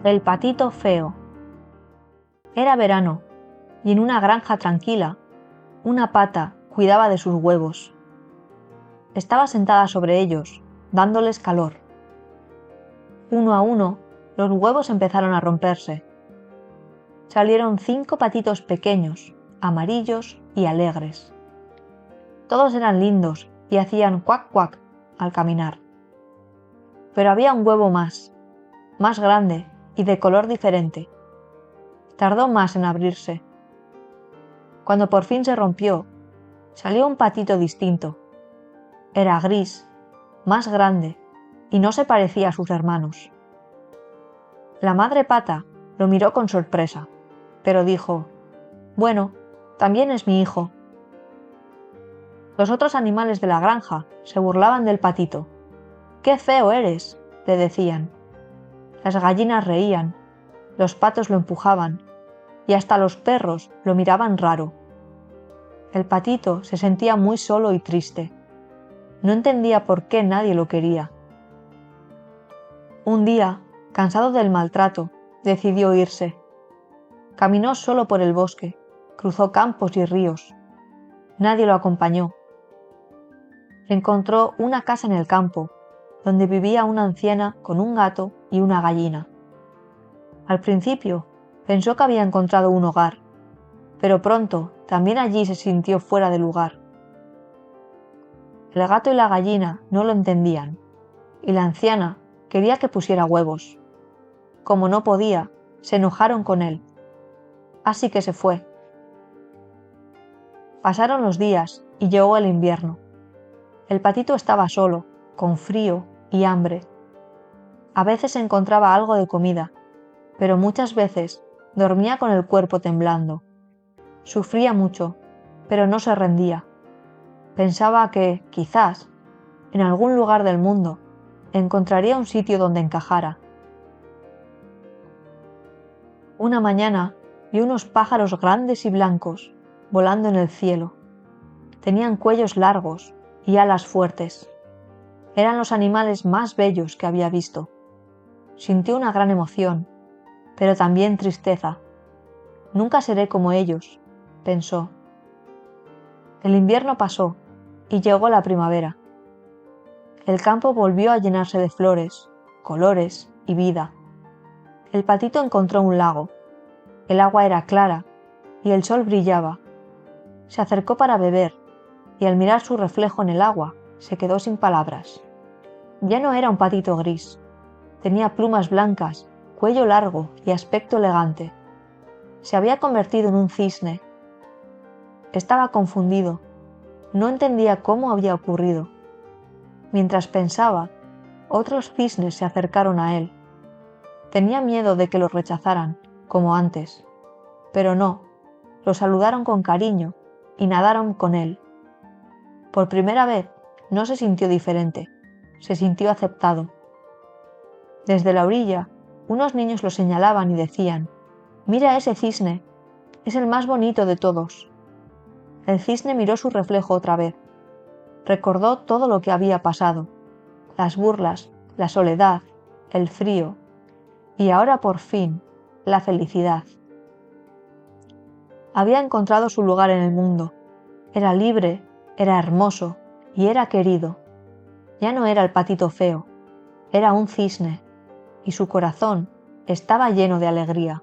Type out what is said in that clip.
El patito feo. Era verano, y en una granja tranquila, una pata cuidaba de sus huevos. Estaba sentada sobre ellos, dándoles calor. Uno a uno, los huevos empezaron a romperse. Salieron 5 patitos pequeños, amarillos y alegres. Todos eran lindos y hacían cuac cuac al caminar. Pero había un huevo más grande y de color diferente. Tardó más en abrirse. Cuando por fin se rompió, salió un patito distinto. Era gris, más grande, y no se parecía a sus hermanos. La madre pata lo miró con sorpresa, pero dijo: «Bueno, también es mi hijo». Los otros animales de la granja se burlaban del patito. «¡Qué feo eres!», le decían. Las gallinas reían, los patos lo empujaban, y hasta los perros lo miraban raro. El patito se sentía muy solo y triste. No entendía por qué nadie lo quería. Un día, cansado del maltrato, decidió irse. Caminó solo por el bosque, cruzó campos y ríos. Nadie lo acompañó. Encontró una casa en el campo, donde vivía una anciana con un gato y una gallina. Al principio, pensó que había encontrado un hogar, pero pronto también allí se sintió fuera de lugar. El gato y la gallina no lo entendían, y la anciana quería que pusiera huevos. Como no podía, se enojaron con él. Así que se fue. Pasaron los días y llegó el invierno. El patito estaba solo, con frío y hambre. A veces encontraba algo de comida, pero muchas veces dormía con el cuerpo temblando. Sufría mucho, pero no se rendía. Pensaba que, quizás, en algún lugar del mundo, encontraría un sitio donde encajara. Una mañana vio unos pájaros grandes y blancos volando en el cielo. Tenían cuellos largos y alas fuertes. Eran los animales más bellos que había visto. Sintió una gran emoción, pero también tristeza. Nunca seré como ellos, pensó. El invierno pasó y llegó la primavera. El campo volvió a llenarse de flores, colores y vida. El patito encontró un lago. El agua era clara y el sol brillaba. Se acercó para beber y al mirar su reflejo en el agua se quedó sin palabras. Ya no era un patito gris. Tenía plumas blancas, cuello largo y aspecto elegante. Se había convertido en un cisne. Estaba confundido. No entendía cómo había ocurrido. Mientras pensaba, otros cisnes se acercaron a él. Tenía miedo de que los rechazaran, como antes. Pero no, lo saludaron con cariño y nadaron con él. Por primera vez no se sintió diferente, se sintió aceptado. Desde la orilla, unos niños lo señalaban y decían: «Mira ese cisne, es el más bonito de todos». El cisne miró su reflejo otra vez. Recordó todo lo que había pasado, las burlas, la soledad, el frío, y ahora por fin, la felicidad. Había encontrado su lugar en el mundo. Era libre, era hermoso y era querido. Ya no era el patito feo, era un cisne, y su corazón estaba lleno de alegría.